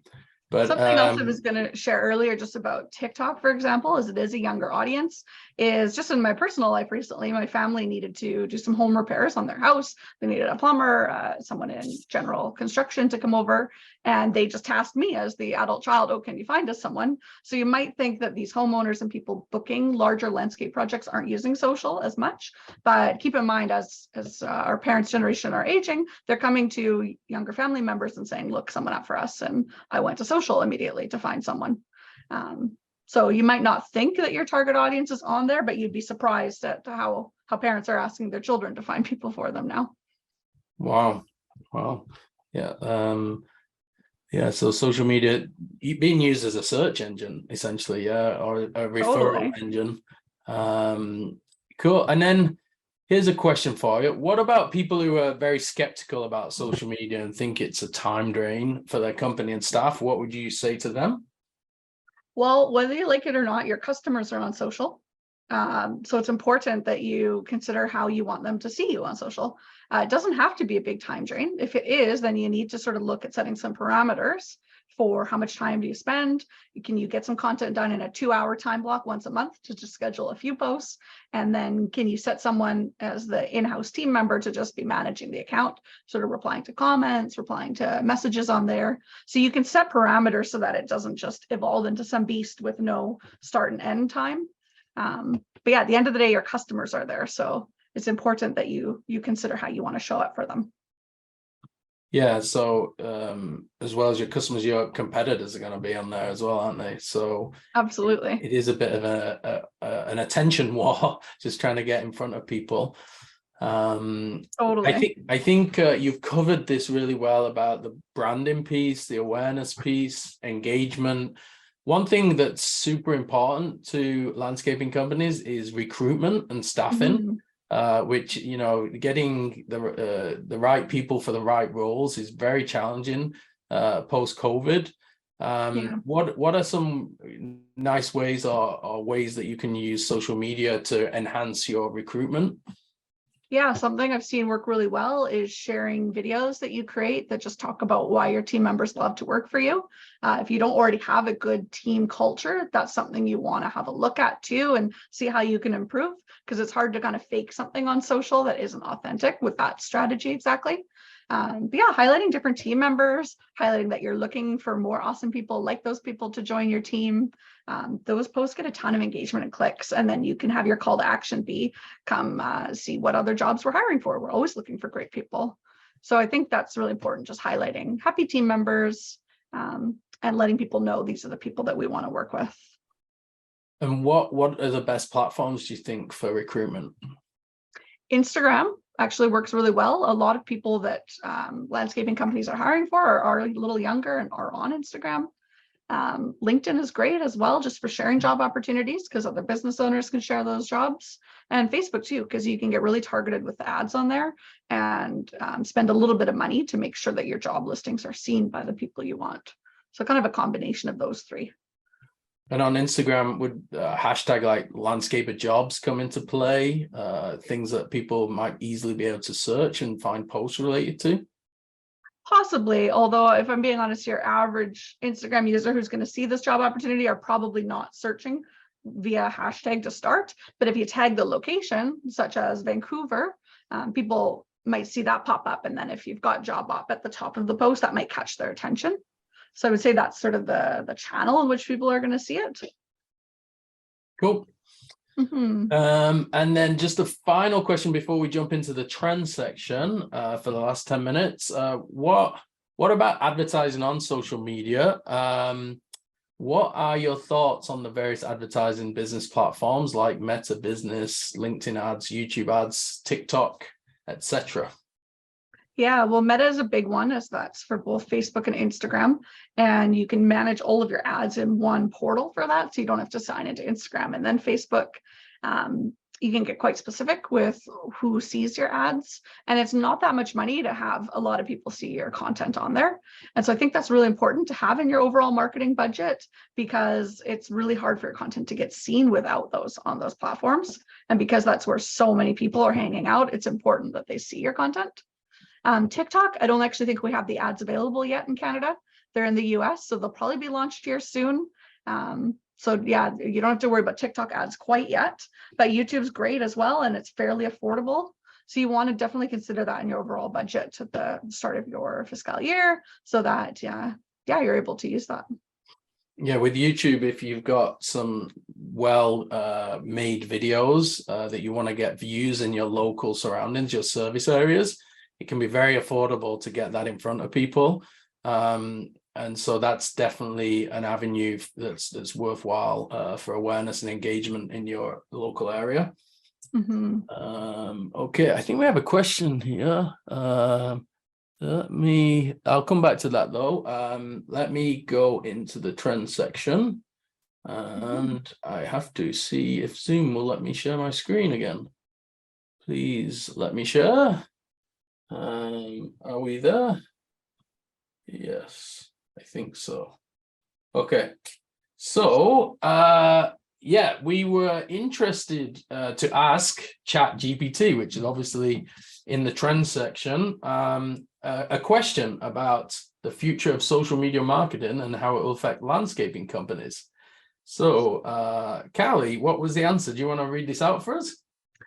But something else I was going to share earlier just about TikTok, for example, as it is a younger audience, is just in my personal life recently, my family needed to do some home repairs on their house. They needed a plumber, someone in general construction to come over, and they just tasked me as the adult child, oh, can you find us someone? So you might think that these homeowners and people booking larger landscape projects aren't using social as much, but keep in mind, as our parents' generation are aging, they're coming to younger family members and saying, look someone up for us, and I went to social immediately to find someone. So you might not think that your target audience is on there, but you'd be surprised at how parents are asking their children to find people for them now. Wow. Yeah. So social media being used as a search engine, essentially, or a referral engine. Cool. And then here's a question for you. What about people who are very skeptical about social media and think it's a time drain for their company and staff? What would you say to them? Well, whether you like it or not, your customers are on social. So it's important that you consider how you want them to see you on social. It doesn't have to be a big time drain. If it is, then you need to sort of look at setting some parameters for how much time do you spend. Can you get some content done in a 2-hour time block once a month to just schedule a few posts? And then can you set someone as the in-house team member to just be managing the account, sort of replying to comments, replying to messages on there. So you can set parameters so that it doesn't just evolve into some beast with no start and end time. But yeah, at the end of the day, your customers are there. So it's important that you consider how you want to show up for them. Yeah. So as well as your customers, your competitors are going to be on there as well, aren't they? So absolutely, it is a bit of an attention war, just trying to get in front of people. Totally. I think you've covered this really well about the branding piece, the awareness piece, engagement. One thing that's super important to landscaping companies is recruitment and staffing, which, you know, getting the right people for the right roles is very challenging post-COVID. What are some nice ways or ways that you can use social media to enhance your recruitment? Yeah, something I've seen work really well is sharing videos that you create that just talk about why your team members love to work for you. If you don't already have a good team culture, that's something you want to have a look at too and see how you can improve, because it's hard to kind of fake something on social that isn't authentic with that strategy exactly. But yeah, highlighting different team members, highlighting that you're looking for more awesome people like those people to join your team. Those posts get a ton of engagement and clicks, and then you can have your call to action be come see what other jobs we're hiring for. We're always looking for great people. So I think that's really important, just highlighting happy team members and letting people know these are the people that we want to work with. And what are the best platforms, do you think, for recruitment? Instagram actually works really well. A lot of people that landscaping companies are hiring for are a little younger and are on Instagram. LinkedIn is great as well, just for sharing job opportunities, because other business owners can share those jobs. And Facebook too, because you can get really targeted with the ads on there and spend a little bit of money to make sure that your job listings are seen by the people you want. So kind of a combination of those three. And on Instagram, would hashtag like landscaper jobs come into play? Things that people might easily be able to search and find posts related to? Possibly, although if I'm being honest, your average Instagram user who's going to see this job opportunity are probably not searching via hashtag to start. But if you tag the location, such as Vancouver, people might see that pop up. And then if you've got job op at the top of the post, that might catch their attention. So I would say that's sort of the channel in which people are going to see it. Cool. And then just a final question before we jump into the trend section for the last 10 minutes. What about advertising on social media? What are your thoughts on the various advertising business platforms like Meta Business, LinkedIn ads, YouTube ads, TikTok, etc.? Yeah, well, Meta is a big one, as that's for both Facebook and Instagram. And you can manage all of your ads in one portal for that. So you don't have to sign into Instagram and then Facebook. You can get quite specific with who sees your ads. And it's not that much money to have a lot of people see your content on there. And so I think that's really important to have in your overall marketing budget, because it's really hard for your content to get seen without those on those platforms. And because that's where so many people are hanging out, it's important that they see your content. TikTok, I don't actually think we have the ads available yet in Canada. They're in the US, so they'll probably be launched here soon. So yeah, you don't have to worry about TikTok ads quite yet, but YouTube's great as well, and it's fairly affordable. So you want to definitely consider that in your overall budget at the start of your fiscal year, so that you're able to use that. Yeah, with YouTube, if you've got some made videos that you want to get views in your local surroundings, your service areas, it can be very affordable to get that in front of people. And so that's definitely an avenue that's worthwhile for awareness and engagement in your local area. Okay, I think we have a question here. I'll come back to that though. Let me go into the trend section, and I have to see if Zoom will let me share my screen again. Please let me share. Are we there? Yes, I think so. Okay, so yeah, we were interested to ask ChatGPT, which is obviously in the trend section, a question about the future of social media marketing and how it will affect landscaping companies. So, Callie, what was the answer? Do you want to read this out for us?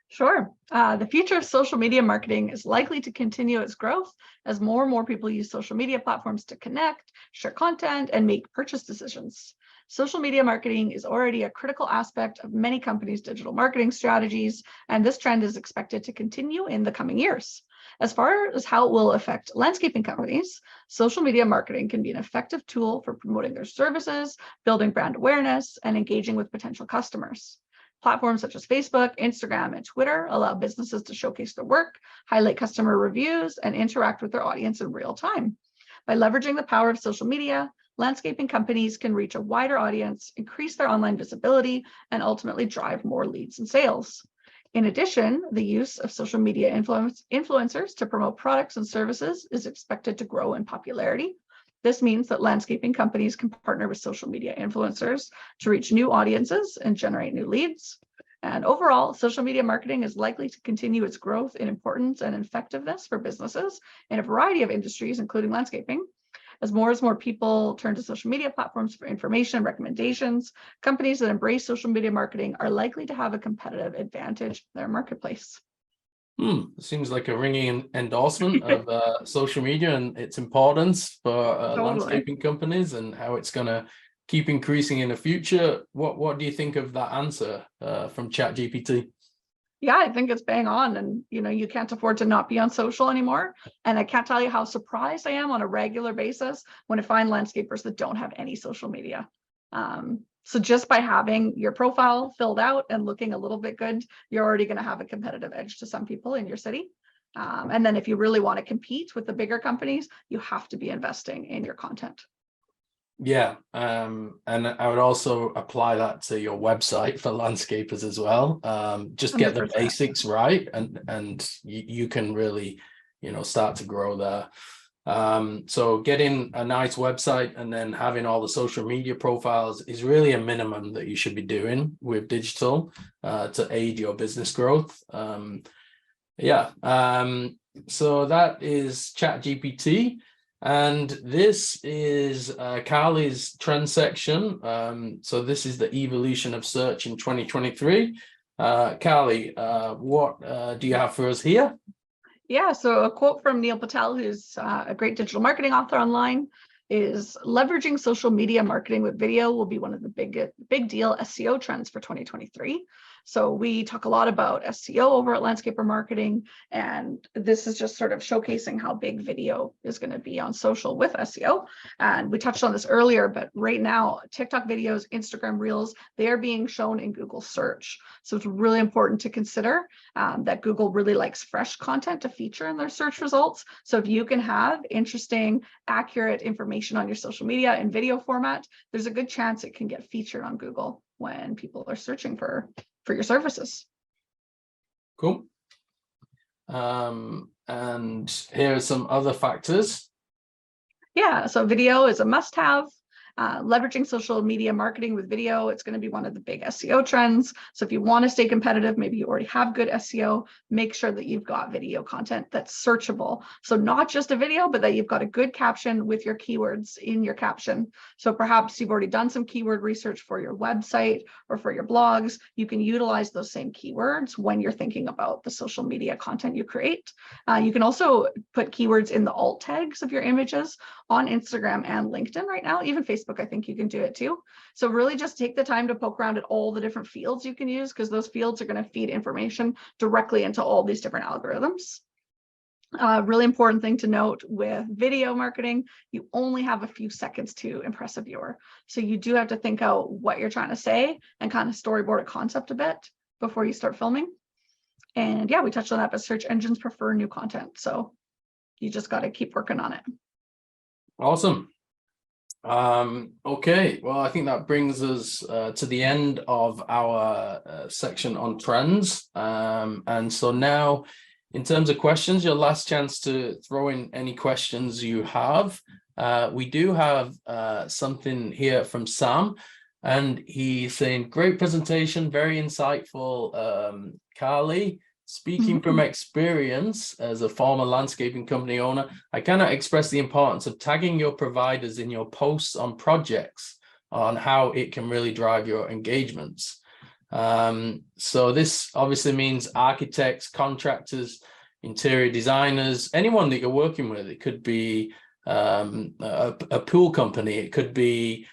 Sure. The future of social media marketing is likely to continue its growth as more and more people use social media platforms to connect, share content, and make purchase decisions. Social media marketing is already a critical aspect of many companies' digital marketing strategies, and this trend is expected to continue in the coming years. As far as how it will affect landscaping companies, social media marketing can be an effective tool for promoting their services, building brand awareness, and engaging with potential customers. Platforms such as Facebook, Instagram, and Twitter allow businesses to showcase their work, highlight customer reviews, and interact with their audience in real time. By leveraging the power of social media, landscaping companies can reach a wider audience, increase their online visibility, and ultimately drive more leads and sales. In addition, the use of social media influencers to promote products and services is expected to grow in popularity. This means that landscaping companies can partner with social media influencers to reach new audiences and generate new leads. And overall, social media marketing is likely to continue its growth in importance and effectiveness for businesses in a variety of industries, including landscaping. As more people turn to social media platforms for information and recommendations, companies that embrace social media marketing are likely to have a competitive advantage in their marketplace. It seems like a ringing endorsement of social media and its importance for landscaping companies and how it's going to keep increasing in the future. What do you think of that answer from ChatGPT? Yeah, I think it's bang on, and you can't afford to not be on social anymore. And I can't tell you how surprised I am on a regular basis when I find landscapers that don't have any social media. So just by having your profile filled out and looking a little bit good, you're already going to have a competitive edge to some people in your city. And then if you really want to compete with the bigger companies, you have to be investing in your content. Yeah, and I would also apply that to your website for landscapers as well. Just get 100%. The basics right, and you can really, start to grow there. So getting a nice website and then having all the social media profiles is really a minimum that you should be doing with digital to aid your business growth. So that is ChatGPT. And this is Carly's trend section. So this is the evolution of search in 2023. Carly, what do you have for us here? Yeah, so a quote from Neil Patel, who's a great digital marketing author online, is leveraging social media marketing with video will be one of the big deal SEO trends for 2023. So we talk a lot about SEO over at Landscaper Marketing, and this is just sort of showcasing how big video is going to be on social with SEO. And we touched on this earlier, but right now, TikTok videos, Instagram Reels, they are being shown in Google search. So it's really important to consider that Google really likes fresh content to feature in their search results. So if you can have interesting, accurate information on your social media in video format, there's a good chance it can get featured on Google when people are searching for your services. Cool. And here are some other factors. Yeah, so video is a must-have. Leveraging social media marketing with video, it's going to be one of the big SEO trends. So if you want to stay competitive, maybe you already have good SEO, make sure that you've got video content that's searchable. So not just a video, but that you've got a good caption with your keywords in your caption. So perhaps you've already done some keyword research for your website or for your blogs. You can utilize those same keywords when you're thinking about the social media content you create. You can also put keywords in the alt tags of your images on Instagram and LinkedIn right now, even Facebook, I think you can do it too. So really just take the time to poke around at all the different fields you can use, because those fields are going to feed information directly into all these different algorithms. Really important thing to note with video marketing, you only have a few seconds to impress a viewer. So you do have to think out what you're trying to say and kind of storyboard a concept a bit before you start filming. And yeah, we touched on that, but search engines prefer new content. So you just got to keep working on it. Awesome. Okay, well, I think that brings us to the end of our section on trends. And so now, in terms of questions, your last chance to throw in any questions you have. We do have something here from Sam, and he's saying, great presentation, very insightful, Carly. Speaking from experience as a former landscaping company owner, I cannot express the importance of tagging your providers in your posts on projects on how it can really drive your engagements. So this obviously means architects, contractors, interior designers, anyone that you're working with. It could be a pool company, it could be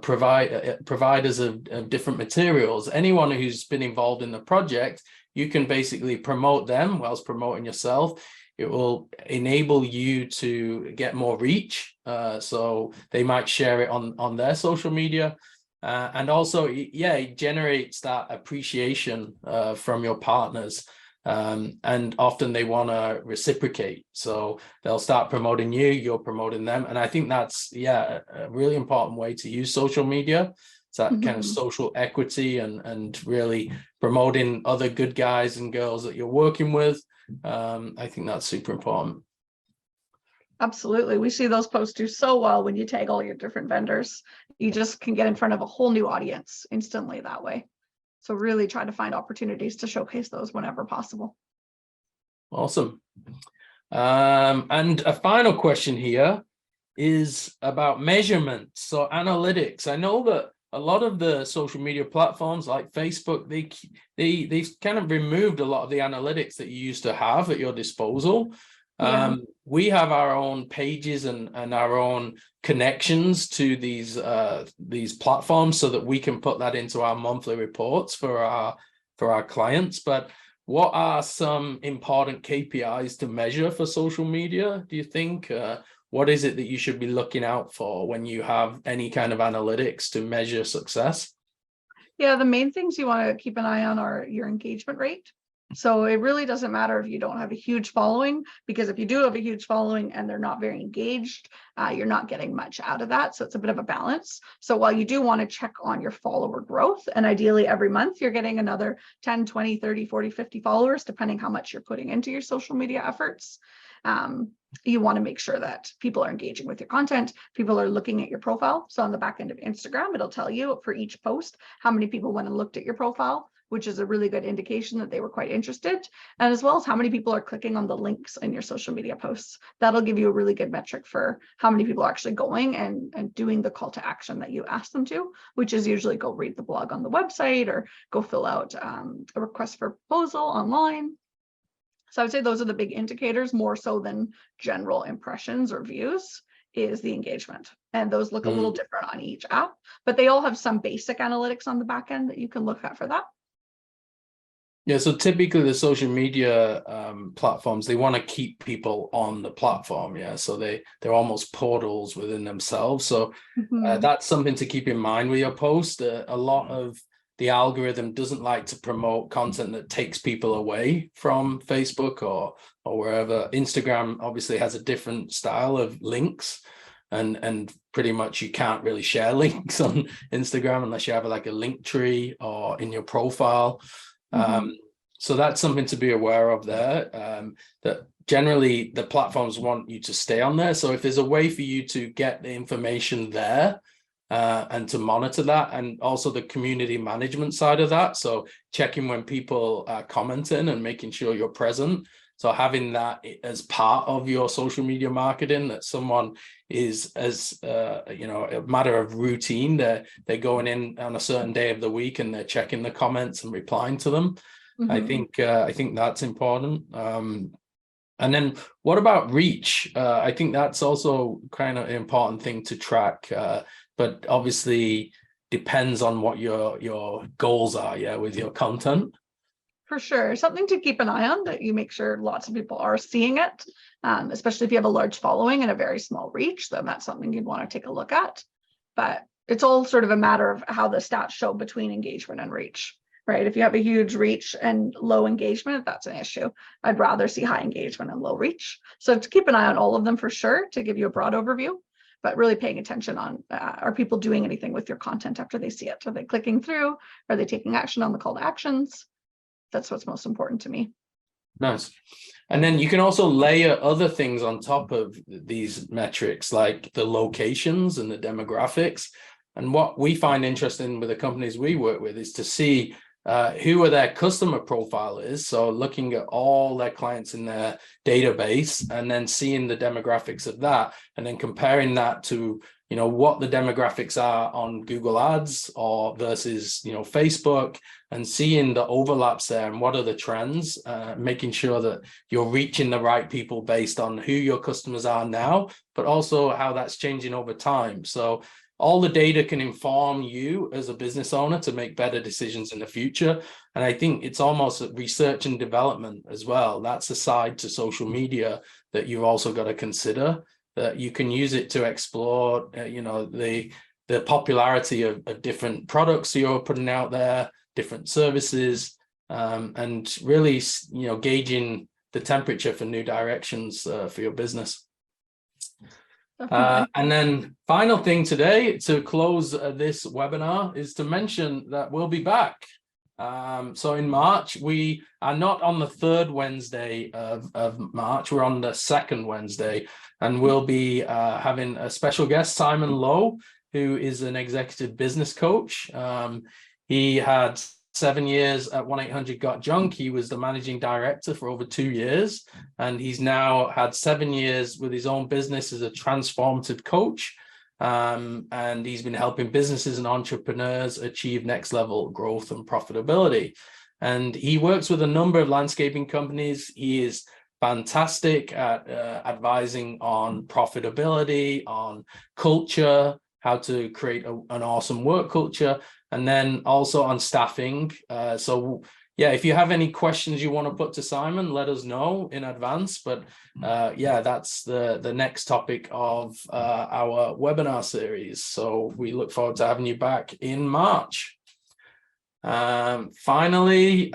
providers of different materials. Anyone who's been involved in the project, you can basically promote them whilst promoting yourself. It will enable you to get more reach. So they might share it on their social media. And also, yeah, it generates that appreciation from your partners. And often they want to reciprocate. So they'll start promoting you, you're promoting them. And I think that's, yeah, a really important way to use social media. It's that kind of social equity and really promoting other good guys and girls that you're working with. I think that's super important. Absolutely. We see those posts do so well when you tag all your different vendors. You just can get in front of a whole new audience instantly that way. So really try to find opportunities to showcase those whenever possible. Awesome. And a final question here is about measurement. So analytics. I know that a lot of the social media platforms like Facebook, they kind of removed a lot of the analytics that you used to have at your disposal. Yeah. We have our own pages and our own connections to these platforms so that we can put that into our monthly reports for our clients. But what are some important KPIs to measure for social media, do you think? What is it that you should be looking out for when you have any kind of analytics to measure success? Yeah, the main things you want to keep an eye on are your engagement rate. So it really doesn't matter if you don't have a huge following, because if you do have a huge following and they're not very engaged, you're not getting much out of that. So it's a bit of a balance. So while you do want to check on your follower growth, and ideally every month you're getting another 10, 20, 30, 40, 50 followers, depending how much you're putting into your social media efforts. You want to make sure that people are engaging with your content, people are looking at your profile. So on the back end of Instagram, it'll tell you for each post how many people went and looked at your profile, which is a really good indication that they were quite interested, and as well as how many people are clicking on the links in your social media posts. That'll give you a really good metric for how many people are actually going and doing the call to action that you asked them to, which is usually go read the blog on the website or go fill out a request for proposal online. So I would say those are the big indicators, more so than general impressions or views, is the engagement. And those look a little different on each app, but they all have some basic analytics on the back end that you can look at for that. Yeah, so typically the social media platforms, they want to keep people on the platform. Yeah, so they're almost portals within themselves. So that's something to keep in mind with your post. A lot of the algorithm doesn't like to promote content that takes people away from Facebook or wherever. Instagram obviously has a different style of links, and pretty much you can't really share links on Instagram unless you have like a link tree or in your profile. So that's something to be aware of there, that generally the platforms want you to stay on there. So if there's a way for you to get the information there, and to monitor that, and also the community management side of that. So checking when people are commenting and making sure you're present. So having that as part of your social media marketing, that someone is, as a matter of routine, they're going in on a certain day of the week and they're checking the comments and replying to them. Mm-hmm. I think that's important. And then what about reach? I think that's also kind of an important thing to track. But obviously depends on what your goals are, with your content. For sure. Something to keep an eye on, that you make sure lots of people are seeing it, especially if you have a large following and a very small reach, then that's something you'd want to take a look at. But it's all sort of a matter of how the stats show between engagement and reach, right? If you have a huge reach and low engagement, that's an issue. I'd rather see high engagement and low reach. So to keep an eye on all of them for sure, to give you a broad overview, but really paying attention on, are people doing anything with your content after they see it? Are they clicking through? Are they taking action on the call to actions? That's what's most important to me. Nice. And then you can also layer other things on top of these metrics, like the locations and the demographics. And what we find interesting with the companies we work with is to see who their customer profile is. So looking at all their clients in their database and then seeing the demographics of that, and then comparing that to, what the demographics are on Google Ads or versus, Facebook, and seeing the overlaps there and what are the trends, making sure that you're reaching the right people based on who your customers are now, but also how that's changing over time. So all the data can inform you as a business owner to make better decisions in the future. And I think it's almost research and development as well. That's a side to social media that you've also got to consider, that you can use it to explore, the popularity of different products you're putting out there, different services, and really, gauging the temperature for new directions for your business. And then final thing today to close this webinar is to mention that we'll be back. So in March, we are not on the third Wednesday of March, we're on the second Wednesday, and we'll be having a special guest, Simon Lowe, who is an executive business coach. He had 7 years at 1-800-GOT-JUNK. He was the managing director for over 2 years, and he's now had 7 years with his own business as a transformative coach. And he's been helping businesses and entrepreneurs achieve next level growth and profitability. And he works with a number of landscaping companies. He is fantastic at advising on profitability, on culture, how to create an awesome work culture, and then also on staffing. So if you have any questions you want to put to Simon, let us know in advance. But that's the next topic of our webinar series. So we look forward to having you back in March. Finally,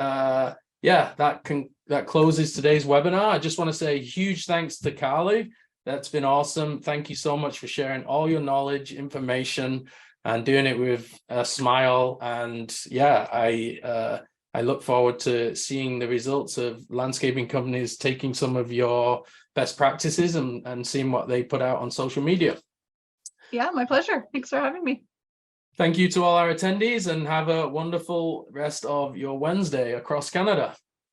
that closes today's webinar. I just want to say huge thanks to Carly. That's been awesome. Thank you so much for sharing all your knowledge, information, and doing it with a smile. And I look forward to seeing the results of landscaping companies taking some of your best practices and seeing what they put out on social media. Yeah, my pleasure. Thanks for having me. Thank you to all our attendees, and have a wonderful rest of your Wednesday across Canada.